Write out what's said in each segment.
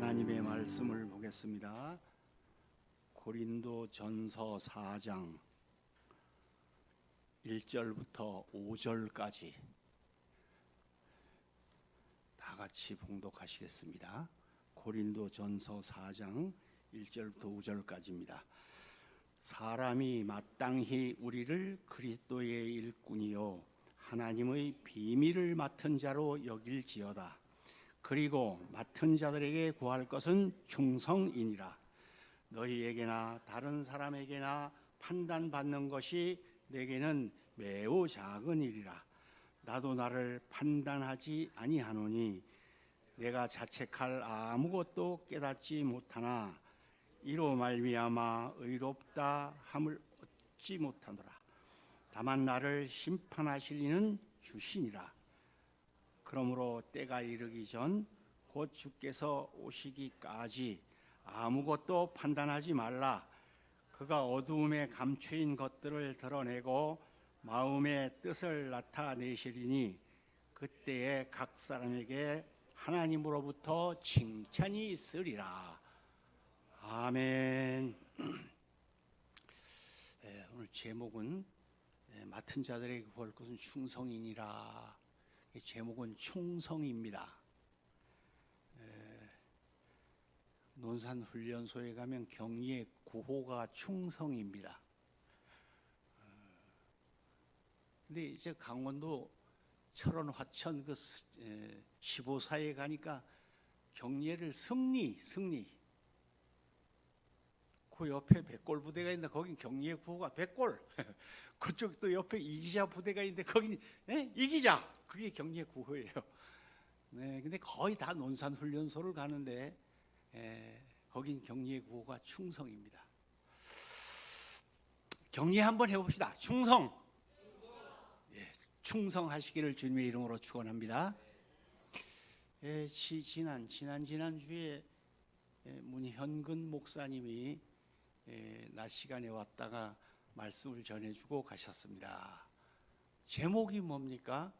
하나님의 말씀을 보겠습니다. 고린도전서 4장 1절부터 5절까지 다 같이 봉독하시겠습니다. 고린도전서 4장 1절부터 5절까지입니다. 사람이 마땅히 우리를 그리스도의 일꾼이요 하나님의 비밀을 맡은 자로 여길지어다. 그리고 맡은 자들에게 구할 것은 충성이니라. 너희에게나 다른 사람에게나 판단받는 것이 내게는 매우 작은 일이라. 나도 나를 판단하지 아니하노니 내가 자책할 아무것도 깨닫지 못하나 이로 말미암아 의롭다 함을 얻지 못하노라. 다만 나를 심판하실 이는 주시니라. 그러므로 때가 이르기 전 곧 주께서 오시기까지 아무것도 판단하지 말라. 그가 어두움에 감추인 것들을 드러내고 마음의 뜻을 나타내시리니 그때에 각 사람에게 하나님으로부터 칭찬이 있으리라. 아멘. 오늘 제목은 맡은 자들에게 구할 것은 충성이니라. 제목은 충성입니다. 논산훈련소에 가면 경리의 구호가 충성입니다. 근데 이제 강원도 철원 화천 그 15사에 가니까 경례를 승리 그 옆에 백골 부대가 있는데 거긴 경례 구호가 백골 그쪽 또 옆에 이기자 부대가 있는데 거긴 이기자 그게 경례 구호예요. 네, 근데 거의 다 논산훈련소를 가는데 거긴 경례 구호가 충성입니다. 경례 한번 해봅시다. 충성. 충성하시기를 주님의 이름으로 축원합니다. 지난 주에 문현근 목사님이 낮 시간에 왔다가 말씀을 전해주고 가셨습니다. 제목이 뭡니까?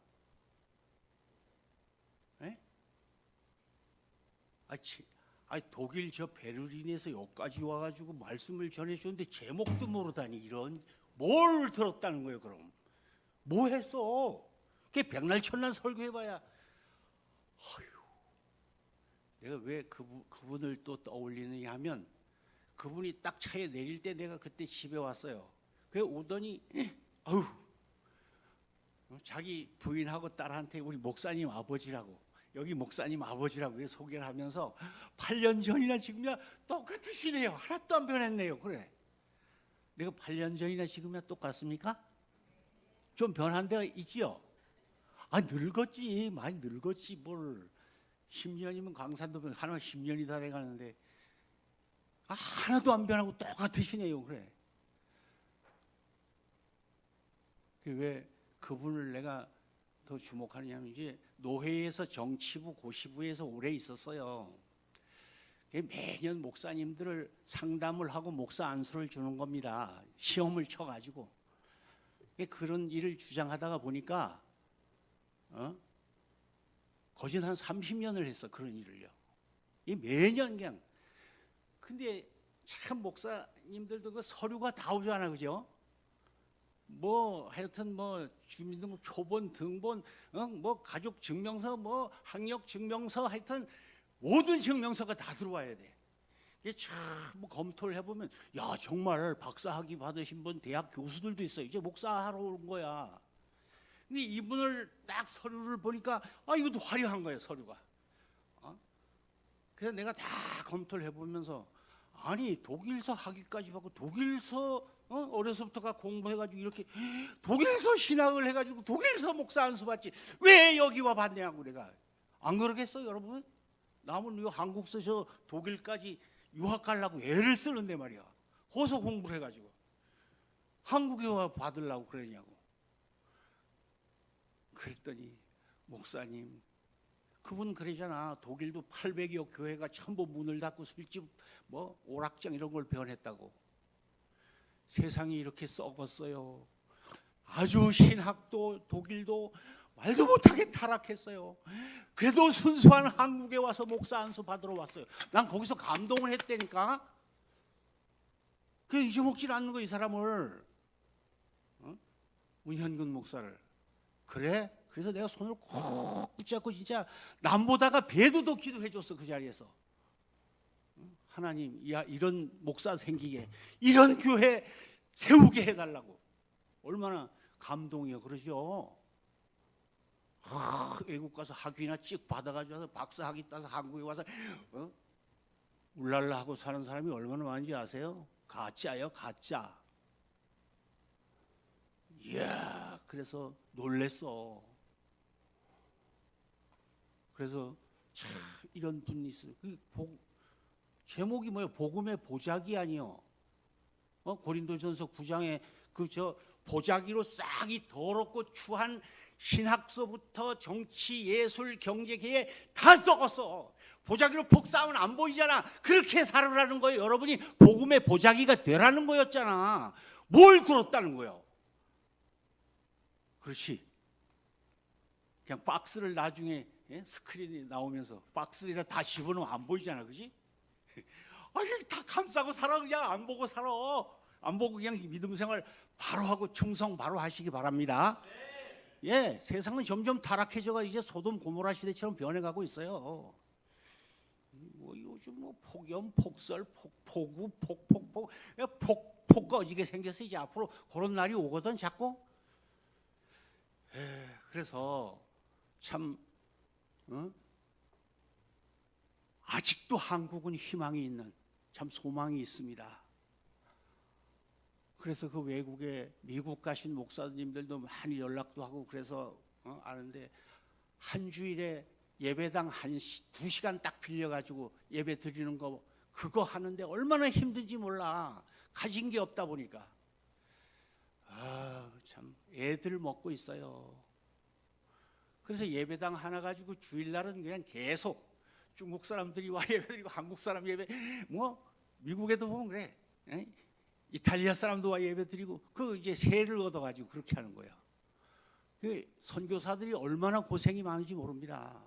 독일 저 베를린에서 여기까지 와가지고 말씀을 전해주는데 제목도 모르다니 이런 뭘 들었다는 거예요? 그럼 뭐 했어? 그게 백날 천날 설교해봐야. 내가 왜 그분을 또 떠올리느냐 하면 그분이 딱 차에 내릴 때 내가 그때 집에 왔어요. 그래 오더니 자기 부인하고 딸한테 우리 목사님 아버지라고 여기 목사님 아버지라고 소개를 하면서 8년 전이나 지금이나 똑같으시네요. 하나도 안 변했네요. 그래 내가 8년 전이나 지금이나 똑같습니까? 좀 변한 데가 있지요? 늙었지. 많이 늙었지 뭘. 10년이면 강산도 하나 10년이 다 돼가는데 하나도 안 변하고 똑같으시네요. 그래 왜 그분을 내가 더 주목하느냐면 이제 노회에서 정치부 고시부에서 오래 있었어요. 매년 목사님들을 상담을 하고 목사 안수를 주는 겁니다. 시험을 쳐가지고 그런 일을 주장하다가 보니까 거진 한 30년을 했어. 그런 일을요. 매년 그냥. 근데 참 목사님들도 그 서류가 다 오잖아, 그죠? 뭐 하여튼 뭐 주민등록 초본 등본 뭐 가족 증명서 뭐 학력 증명서 하여튼 모든 증명서가 다 들어와야 돼. 이게 참 뭐 검토를 해보면 야 정말 박사학위 받으신 분 대학 교수들도 있어요. 이제 목사하러 온 거야. 근데 이분을 딱 서류를 보니까 이것도 화려한 거예요. 서류가. 그래서 내가 다 검토를 해보면서 아니 독일서 학위까지 받고 독일서 어려서부터가 공부해가지고 이렇게 독일서 신학을 해가지고 독일서 목사 안수 받지 왜 여기 와 봤냐고. 내가 안 그러겠어 여러분? 남은 이 한국서 저 독일까지 유학 가려고 애를 쓰는데 말이야. 호서 공부를 해가지고 한국에 와 받으려고 그러냐고. 그랬더니 목사님 그분 그러잖아. 독일도 800여 교회가 전부 문을 닫고 술집 뭐 오락장 이런 걸 변했다고. 세상이 이렇게 썩었어요. 아주 신학도 독일도 말도 못하게 타락했어요. 그래도 순수한 한국에 와서 목사 안수 받으러 왔어요. 난 거기서 감동을 했다니까. 그 잊어먹질 않는 거, 이 사람을. 문현근 목사를. 그래? 그래서 내가 손을 꼭 붙잡고 진짜 남보다가 배도 더 기도해줬어, 그 자리에서. 하나님, 야, 이런 목사 생기게, 이런 교회 세우게 해달라고. 얼마나 감동이요, 그러죠. 외국 가서 학위나 찍 받아가지고 박사 학위 따서 한국에 와서 울랄라 하고 사는 사람이 얼마나 많은지 아세요? 가짜예요, 가짜. 이야, 그래서 놀랬어. 그래서 참 이런 분이 있어요. 제목이 뭐예요? 복음의 보자기 아니요? 고린도전서 9장에 보자기로 싹 이 더럽고 추한 신학서부터 정치, 예술, 경제계에 다 썩었어. 보자기로 복사하면 안 보이잖아. 그렇게 살으라는 거예요. 여러분이 복음의 보자기가 되라는 거였잖아. 뭘 들었다는 거예요? 그렇지. 그냥 박스를 나중에 스크린이 나오면서 박스에다 다 집어넣으면 안 보이잖아, 그렇지? 다 감싸고 살아. 그냥 안 보고 살아. 안 보고 그냥 믿음 생활 바로 하고 충성 바로 하시기 바랍니다. 예, 세상은 점점 타락해져가 이제 소돔 고모라 시대처럼 변해가고 있어요. 요즘 폭염, 폭설, 폭우, 폭 꺼지게 생겨서 이제 앞으로 그런 날이 오거든 자꾸. 그래서 참 아직도 한국은 희망이 있는 참 소망이 있습니다. 그래서 그 외국에 미국 가신 목사님들도 많이 연락도 하고 그래서 아는데 한 주일에 예배당 2시간 딱 빌려가지고 예배 드리는 거 그거 하는데 얼마나 힘든지 몰라. 가진 게 없다 보니까. 참 애들 먹고 있어요. 그래서 예배당 하나 가지고 주일날은 그냥 계속 중국 사람들이 와 예배 드리고 한국 사람 예배 미국에도 보면 그래. 이탈리아 사람도 와 예배 드리고 그 이제 세를 얻어 가지고 그렇게 하는 거예요. 그 선교사들이 얼마나 고생이 많은지 모릅니다.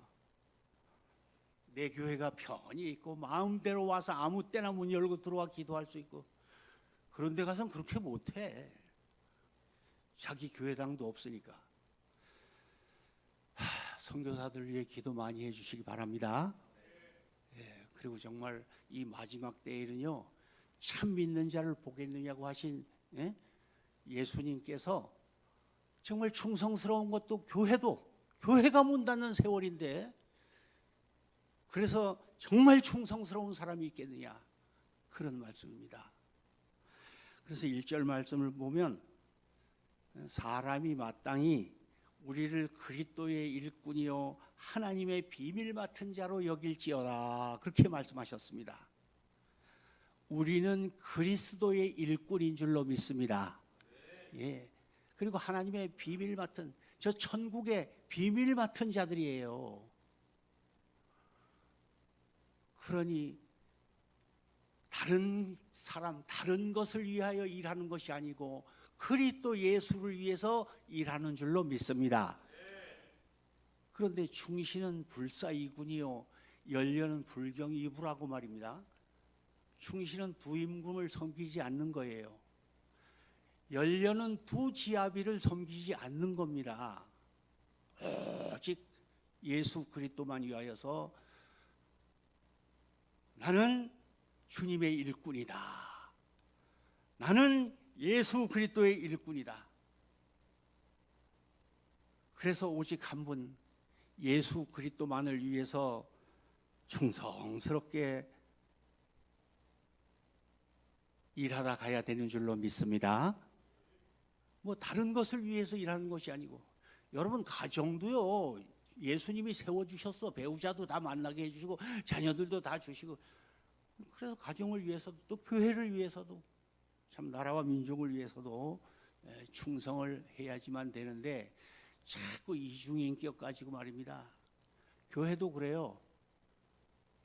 내 교회가 편히 있고 마음대로 와서 아무 때나 문 열고 들어와 기도할 수 있고 그런 데 가서는 그렇게 못해. 자기 교회당도 없으니까. 선교사들 위해 기도 많이 해주시기 바랍니다. 그리고 정말 이 마지막 때에는요 참 믿는 자를 보겠느냐고 하신 예수님께서 정말 충성스러운 것도 교회가 문 닫는 세월인데 그래서 정말 충성스러운 사람이 있겠느냐 그런 말씀입니다. 그래서 1절 말씀을 보면 사람이 마땅히 우리를 그리스도의 일꾼이요 하나님의 비밀 맡은 자로 여길지어다 그렇게 말씀하셨습니다. 우리는 그리스도의 일꾼인 줄로 믿습니다. 예. 그리고 하나님의 비밀 맡은 저 천국의 비밀 맡은 자들이에요. 그러니 다른 사람, 다른 것을 위하여 일하는 것이 아니고 그리스도 예수를 위해서 일하는 줄로 믿습니다. 그런데 충신은 불사이군이요 열려는 불경이부라고 말입니다. 충신은 두 임금을 섬기지 않는 거예요. 열려는 두 지아비를 섬기지 않는 겁니다. 오직 예수 그리스도만 위하여서 나는 주님의 일꾼이다. 나는 예수 그리스도의 일꾼이다. 그래서 오직 한 분 예수 그리스도만을 위해서 충성스럽게 일하다 가야 되는 줄로 믿습니다. 다른 것을 위해서 일하는 것이 아니고 여러분 가정도요 예수님이 세워주셨어. 배우자도 다 만나게 해주시고 자녀들도 다 주시고 그래서 가정을 위해서도 또 교회를 위해서도 참 나라와 민족을 위해서도 충성을 해야지만 되는데 자꾸 이중인격 가지고 말입니다. 교회도 그래요.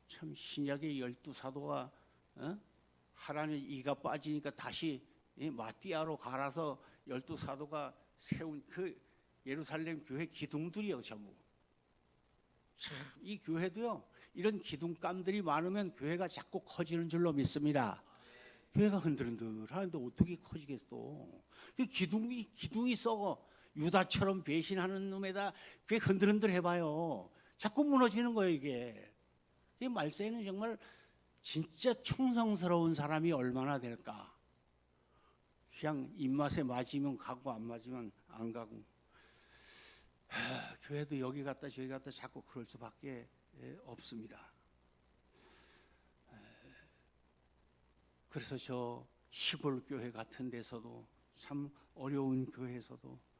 참 신약의 12사도가 하나님 이가 빠지니까 다시 마띠아로 갈아서 12사도가 세운 그 예루살렘 교회 기둥들이요 전부. 참, 이 교회도요 이런 기둥감들이 많으면 교회가 자꾸 커지는 줄로 믿습니다. 교회가 흔들흔들하는데 어떻게 커지겠어? 그 기둥이 썩어. 유다처럼 배신하는 놈에다 교회 흔들흔들 해봐요. 자꾸 무너지는 거예요 이게. 이 말세에는 정말 진짜 충성스러운 사람이 얼마나 될까? 그냥 입맛에 맞으면 가고 안 맞으면 안 가고. 교회도 여기 갔다 저기 갔다 자꾸 그럴 수밖에 없습니다. 그래서 저 시골 교회 같은 데서도 참 어려운 교회에서도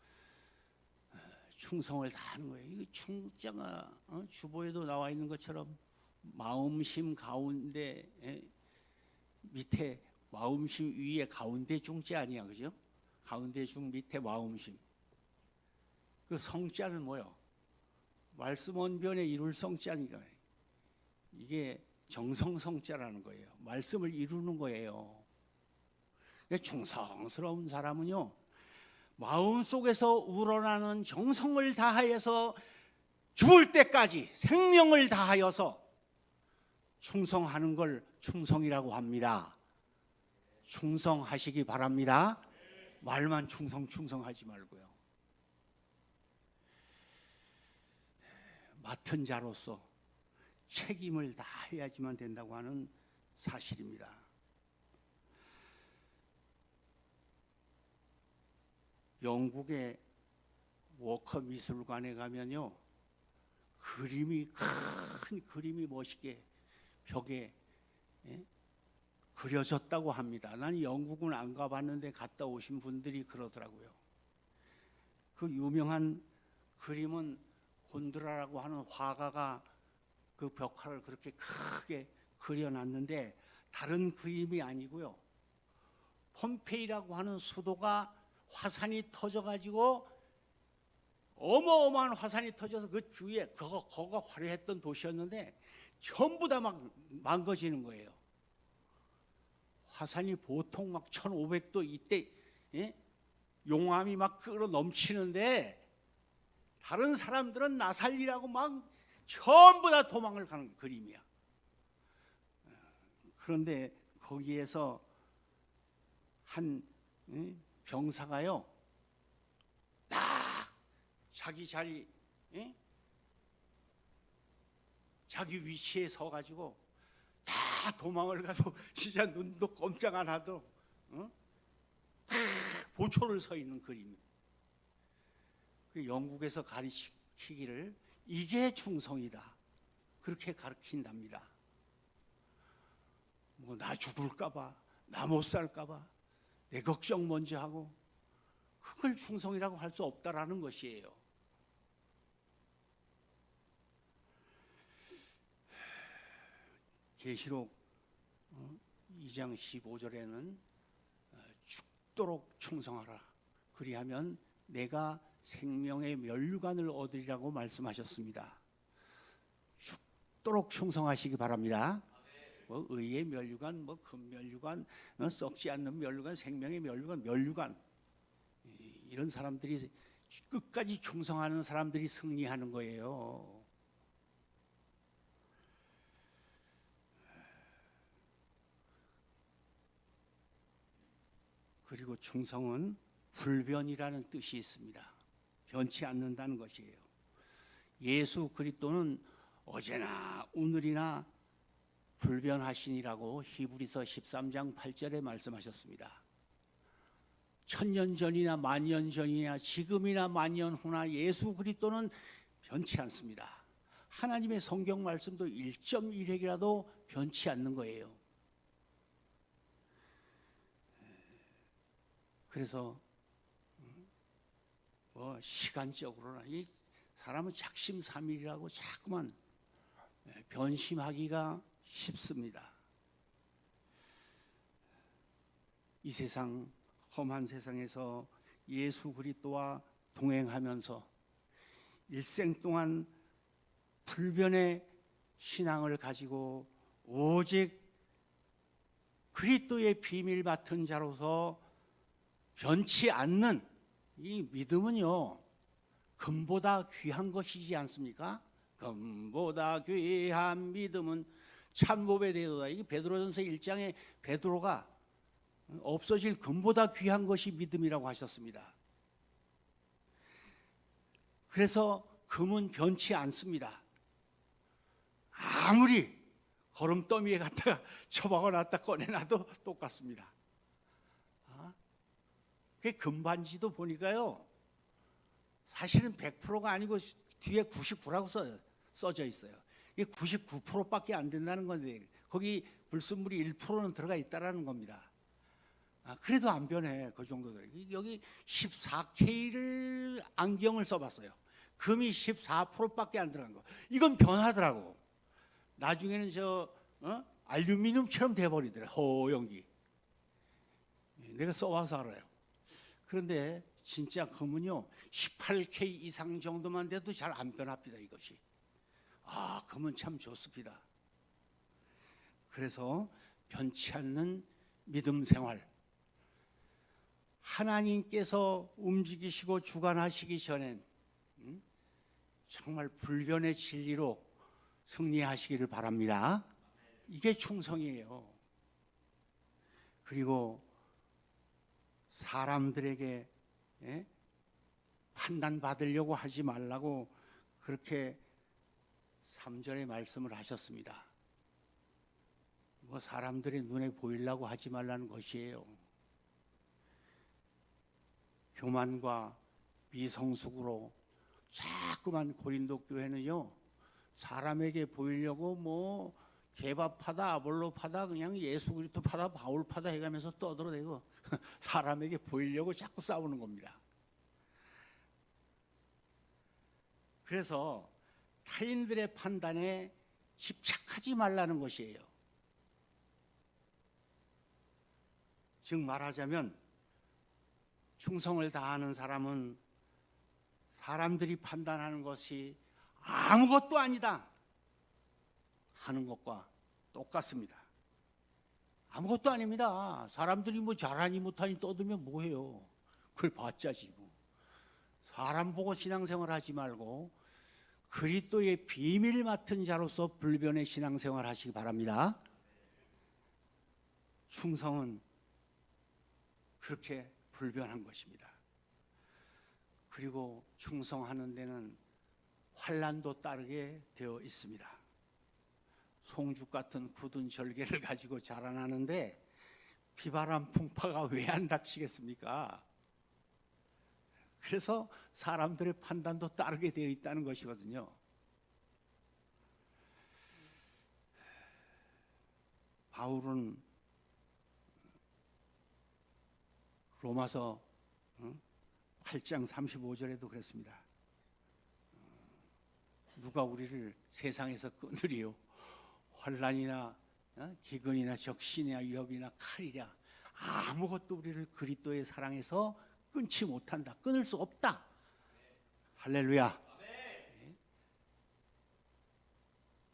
충성을 다하는 거예요. 이 충자가 주보에도 나와 있는 것처럼 마음심 가운데 밑에 마음심 위에 가운데 중자 아니야, 그죠? 가운데 중 밑에 마음심. 그 성자는 뭐요? 말씀 원변에 이룰 성자니까 이게 정성성자라는 거예요. 말씀을 이루는 거예요. 충성스러운 사람은요 마음속에서 우러나는 정성을 다하여서 죽을 때까지 생명을 다하여서 충성하는 걸 충성이라고 합니다. 충성하시기 바랍니다. 말만 충성하지 말고요. 맡은 자로서 책임을 다해야지만 된다고 하는 사실입니다. 영국의 워커 미술관에 가면요 큰 그림이 멋있게 벽에 그려졌다고 합니다. 난 영국은 안 가봤는데 갔다 오신 분들이 그러더라고요. 그 유명한 그림은 곤드라라고 하는 화가가 그 벽화를 그렇게 크게 그려놨는데 다른 그림이 아니고요. 폼페이라고 하는 수도가 화산이 터져가지고 어마어마한 화산이 터져서 그 주위에 거가 화려했던 도시였는데 전부 다 막 망가지는 거예요. 화산이 보통 막 1500도 이때 용암이 막 끓어 넘치는데 다른 사람들은 나 살리라고 막 전부 다 도망을 가는 그림이야. 그런데 거기에서 한 병사가요 딱 자기 자리 자기 위치에 서가지고 다 도망을 가서 진짜 눈도 꼼짝 안 하도록 다 보초를 서 있는 그림. 그 영국에서 가르치기를 이게 충성이다 그렇게 가르친답니다. 뭐 나 죽을까봐 나 못 살까봐 내 걱정 먼저 하고 그걸 충성이라고 할 수 없다라는 것이에요. 계시록 2장 15절에는 죽도록 충성하라 그리하면 내가 생명의 면류관을 얻으리라고 말씀하셨습니다. 죽도록 충성하시기 바랍니다. 뭐 의의 면류관, 뭐 금면류관, 썩지 않는 면류관, 생명의 면류관 이런 사람들이 끝까지 충성하는 사람들이 승리하는 거예요. 그리고 충성은 불변이라는 뜻이 있습니다. 변치 않는다는 것이에요. 예수 그리스도는 어제나 오늘이나 불변하시니라고 히브리서 13장 8절에 말씀하셨습니다. 천년 전이나 만년 전이나 지금이나 만년 후나 예수 그리스도는 변치 않습니다. 하나님의 성경 말씀도 1.1획이라도 변치 않는 거예요. 그래서 뭐 시간적으로나 이 사람은 작심삼일이라고 자꾸만 변심하기가 쉽습니다. 이 세상 험한 세상에서 예수 그리스도와 동행하면서 일생 동안 불변의 신앙을 가지고 오직 그리스도의 비밀 맡은 자로서 변치 않는 이 믿음은요 금보다 귀한 것이지 않습니까? 금보다 귀한 믿음은 참고배 되도다. 이게 베드로전서 1장에 베드로가 없어질 금보다 귀한 것이 믿음이라고 하셨습니다. 그래서 금은 변치 않습니다. 아무리 거름더미에 갖다가 처박아 놨다 꺼내놔도 똑같습니다. 그 금반지도 보니까요, 사실은 100%가 아니고 뒤에 99라고 써져 있어요. 이게 99%밖에 안 된다는 건데 거기 불순물이 1%는 들어가 있다라는 겁니다. 그래도 안 변해. 그 정도도. 여기 14K를 안경을 써봤어요. 금이 14%밖에 안 들어간 거. 이건 변하더라고. 나중에는 알루미늄처럼 돼버리더래. 허연기. 내가 써와서 알아요. 그런데 진짜 금은요 18K 이상 정도만 돼도 잘 안 변합니다. 이것이. 금은 참 좋습니다. 그래서 변치 않는 믿음 생활, 하나님께서 움직이시고 주관하시기 전엔 정말 불변의 진리로 승리하시기를 바랍니다. 이게 충성이에요. 그리고 사람들에게 판단받으려고 하지 말라고 그렇게 3절에 말씀을 하셨습니다. 뭐 사람들의 눈에 보이려고 하지 말라는 것이에요. 교만과 미성숙으로 자꾸만 고린도 교회는요, 사람에게 보이려고 뭐 개밥하다 아볼로파다 그냥 예수 그리스도 파다 바울 파다 해가면서 떠들어대고 사람에게 보이려고 자꾸 싸우는 겁니다. 그래서 타인들의 판단에 집착하지 말라는 것이에요. 즉 말하자면 충성을 다하는 사람은 사람들이 판단하는 것이 아무것도 아니다 하는 것과 똑같습니다. 아무것도 아닙니다. 사람들이 뭐 잘하니 못하니 떠들면 뭐해요. 그걸 봤자지 뭐. 사람 보고 신앙생활 하지 말고 그리스도의 비밀 맡은 자로서 불변의 신앙생활 하시기 바랍니다. 충성은 그렇게 불변한 것입니다. 그리고 충성하는 데는 환난도 따르게 되어 있습니다. 송죽 같은 굳은 절개를 가지고 자라나는데 비바람 풍파가 왜 안 닥치겠습니까? 그래서 사람들의 판단도 따르게 되어 있다는 것이거든요. 바울은 로마서 8장 35절에도 그랬습니다. 누가 우리를 세상에서 끊으리요? 환난이나 기근이나 적신이나 위협이나 칼이랴 아무것도 우리를 그리스도의 사랑에서 끊지 못한다. 끊을 수 없다. 할렐루야.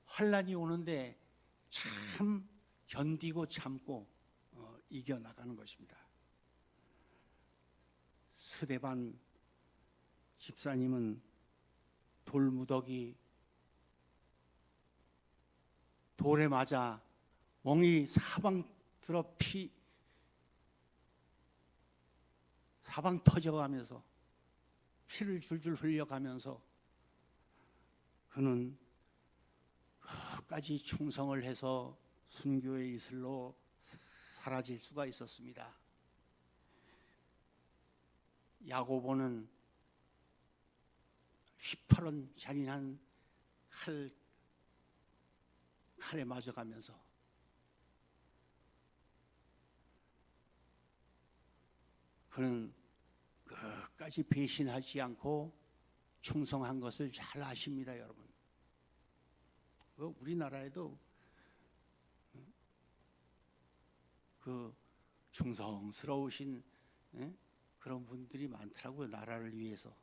환난이 오는데 참 견디고 참고 이겨나가는 것입니다. 스데반 집사님은 돌무더기 돌에 맞아 멍이 사방 터져가면서 피를 줄줄 흘려가면서 그는 끝까지 충성을 해서 순교의 이슬로 사라질 수가 있었습니다. 야고보는 휘파른 잔인한 칼에 맞아가면서 그는 끝까지 배신하지 않고 충성한 것을 잘 아십니다, 여러분. 우리나라에도 그 충성스러우신 그런 분들이 많더라고요. 나라를 위해서.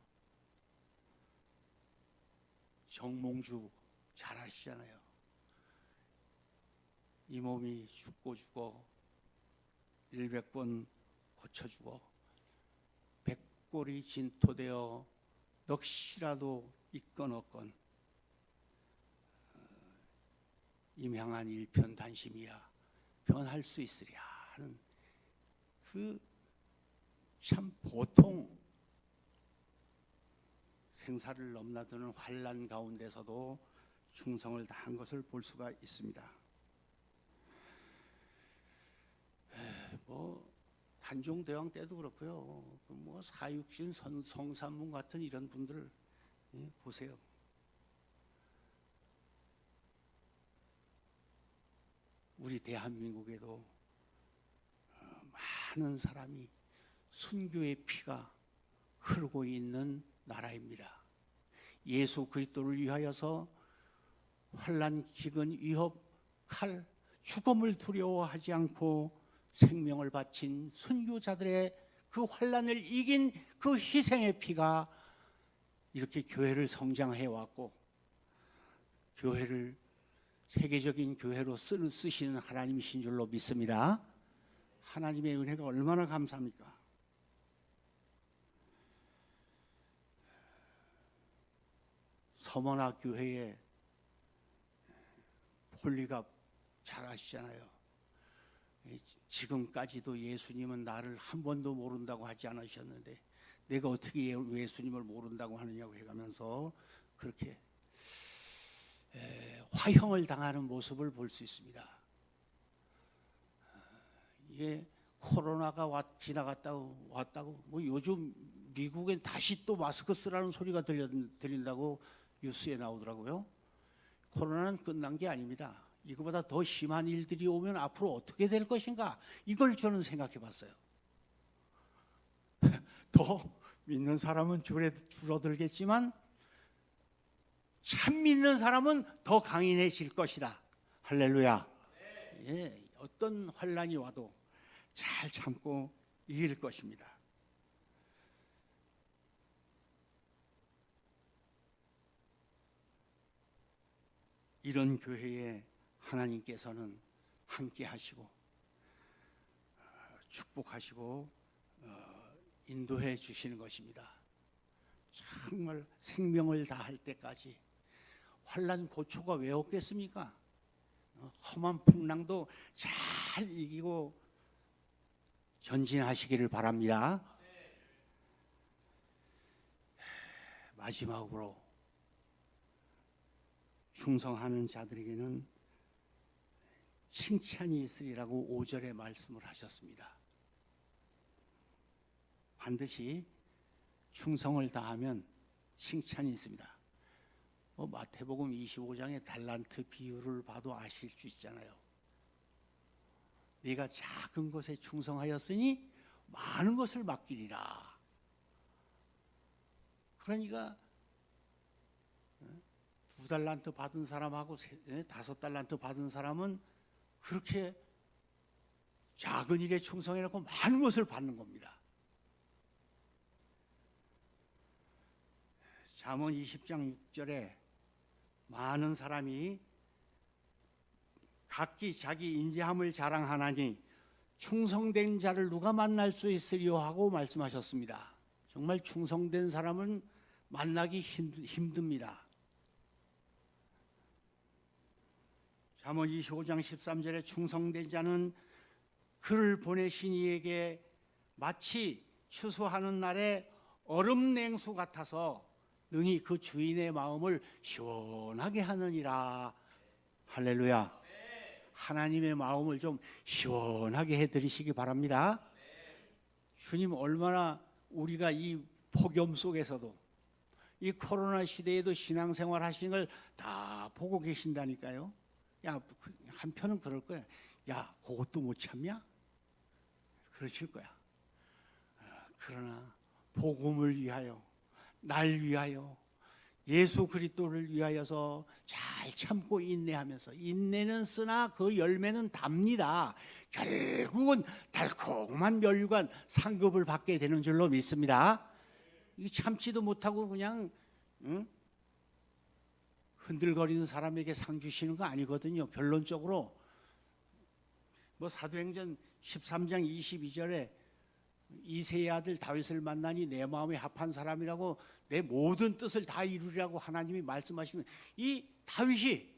정몽주 잘 아시잖아요. 이 몸이 죽고 죽어 100번 고쳐주고 백골이 진토되어 넋이라도 있건 없건 임향한 일편단심이야 변할 수 있으랴 하는 그 참 보통 생사를 넘나드는 환난 가운데서도 충성을 다한 것을 볼 수가 있습니다. 뭐 단종대왕 때도 그렇고요. 뭐 사육신 성삼문 같은 이런 분들 보세요. 우리 대한민국에도 많은 사람이 순교의 피가 흐르고 있는 나라입니다. 예수 그리스도를 위하여서 환난, 기근, 위협, 칼, 죽음을 두려워하지 않고 생명을 바친 순교자들의 그 환난을 이긴 그 희생의 피가 이렇게 교회를 성장해 왔고 교회를 세계적인 교회로 쓰시는 하나님이신 줄로 믿습니다. 하나님의 은혜가 얼마나 감사합니까? 서머나 교회에 폴리가 잘 아시잖아요. 지금까지도 예수님은 나를 한 번도 모른다고 하지 않으셨는데 내가 어떻게 예수님을 모른다고 하느냐고 해가면서 그렇게 화형을 당하는 모습을 볼 수 있습니다. 이게 코로나가 지나갔다고 왔다고 뭐 요즘 미국엔 다시 또 마스크 쓰라는 소리가 들린다고 뉴스에 나오더라고요. 코로나는 끝난 게 아닙니다. 이거보다 더 심한 일들이 오면 앞으로 어떻게 될 것인가 이걸 저는 생각해 봤어요. 더 믿는 사람은 줄어들겠지만 참 믿는 사람은 더 강인해질 것이다. 할렐루야. 예, 어떤 환난이 와도 잘 참고 이길 것입니다. 이런 교회에 하나님께서는 함께 하시고 축복하시고 인도해 주시는 것입니다. 정말 생명을 다할 때까지 환난 고초가 왜 없겠습니까? 험한 풍랑도 잘 이기고 전진하시기를 바랍니다. 마지막으로 충성하는 자들에게는 칭찬이 있으리라고 5절에 말씀을 하셨습니다. 반드시 충성을 다하면 칭찬이 있습니다. 마태복음 25장의 달란트 비유를 봐도 아실 수 있잖아요. 네가 작은 것에 충성하였으니 많은 것을 맡기리라. 그러니까 2달란트 받은 사람하고 5달란트 받은 사람은 그렇게 작은 일에 충성해놓고 많은 것을 받는 겁니다. 잠언 20장 6절에 많은 사람이 각기 자기 인자함을 자랑하나니 충성된 자를 누가 만날 수 있으리요 하고 말씀하셨습니다. 정말 충성된 사람은 만나기 힘듭니다. 잠언 25장 13절에 충성된 자는 그를 보내신 이에게 마치 추수하는 날에 얼음 냉수 같아서 능히 그 주인의 마음을 시원하게 하느니라. 할렐루야. 하나님의 마음을 좀 시원하게 해드리시기 바랍니다. 주님 얼마나 우리가 이 폭염 속에서도 이 코로나 시대에도 신앙생활 하시는 걸 다 보고 계신다니까요. 야, 한편은 그럴 거야. 야, 그것도 못 참냐? 그러실 거야. 그러나 복음을 위하여, 날 위하여, 예수 그리스도를 위하여서 잘 참고 인내하면서, 인내는 쓰나 그 열매는 답니다. 결국은 달콤한 멸류관 상급을 받게 되는 줄로 믿습니다. 이 참지도 못하고 그냥 흔들거리는 사람에게 상 주시는 거 아니거든요. 결론적으로 뭐 사도행전 13장 22절에 이새의 아들 다윗을 만나니 내 마음에 합한 사람이라고 내 모든 뜻을 다 이루리라고 하나님이 말씀하시는 이 다윗이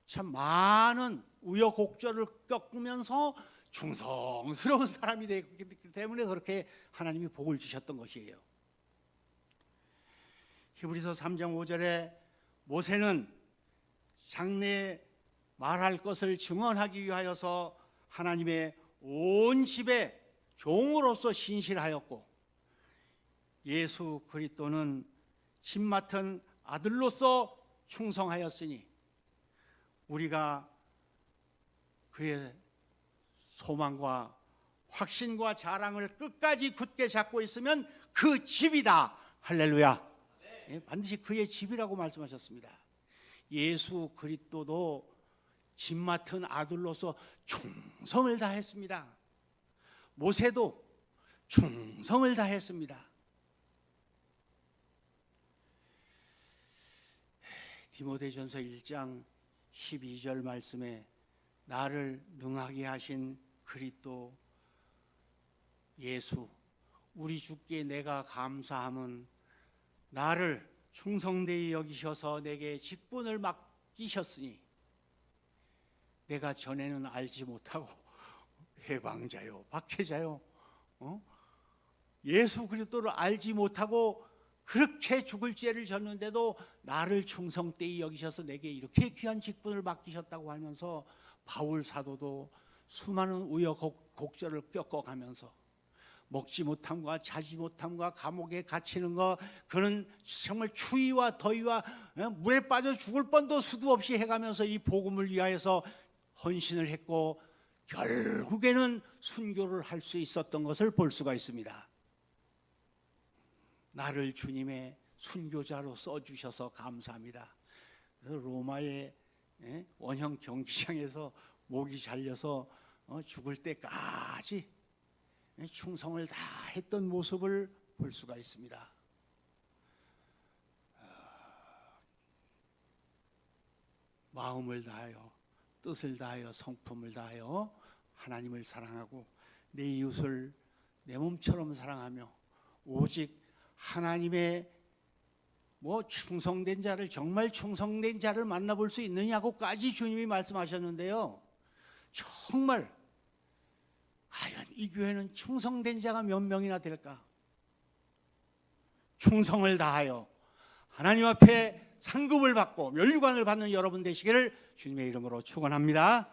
참 많은 우여곡절을 겪으면서 충성스러운 사람이 되기 때문에 그렇게 하나님이 복을 주셨던 것이에요. 히브리서 3장 5절에 모세는 장래에 말할 것을 증언하기 위하여서 하나님의 온 집에 종으로서 신실하였고 예수 그리스도는 집 맡은 아들로서 충성하였으니 우리가 그의 소망과 확신과 자랑을 끝까지 굳게 잡고 있으면 그 집이다. 할렐루야. 네, 반드시 그의 집이라고 말씀하셨습니다. 예수 그리스도도 집 맡은 아들로서 충성을 다했습니다. 모세도 충성을 다했습니다. 디모데전서 1장 12절 말씀에 나를 능하게 하신 그리스도 예수 우리 주께 내가 감사함은 나를 충성되이 여기셔서 내게 직분을 맡기셨으니 내가 전에는 알지 못하고 해방자요 박해자요 예수 그리스도를 알지 못하고 그렇게 죽을 죄를 졌는데도 나를 충성되이 여기셔서 내게 이렇게 귀한 직분을 맡기셨다고 하면서 바울 사도도 수많은 우여곡절을 겪어가면서 먹지 못함과 자지 못함과 감옥에 갇히는 것 그는 정말 추위와 더위와 물에 빠져 죽을 뻔도 수도 없이 해가면서 이 복음을 위하여서 헌신을 했고 결국에는 순교를 할 수 있었던 것을 볼 수가 있습니다. 나를 주님의 순교자로 써주셔서 감사합니다. 로마의 원형 경기장에서 목이 잘려서 죽을 때까지 충성을 다했던 모습을 볼 수가 있습니다. 마음을 다하여 뜻을 다하여 성품을 다하여 하나님을 사랑하고 내 이웃을 내 몸처럼 사랑하며 오직 하나님의 충성된 자를 정말 충성된 자를 만나볼 수 있느냐고까지 주님이 말씀하셨는데요. 정말 과연 이 교회는 충성된 자가 몇 명이나 될까? 충성을 다하여 하나님 앞에 상급을 받고 면류관을 받는 여러분 되시기를 주님의 이름으로 축원합니다.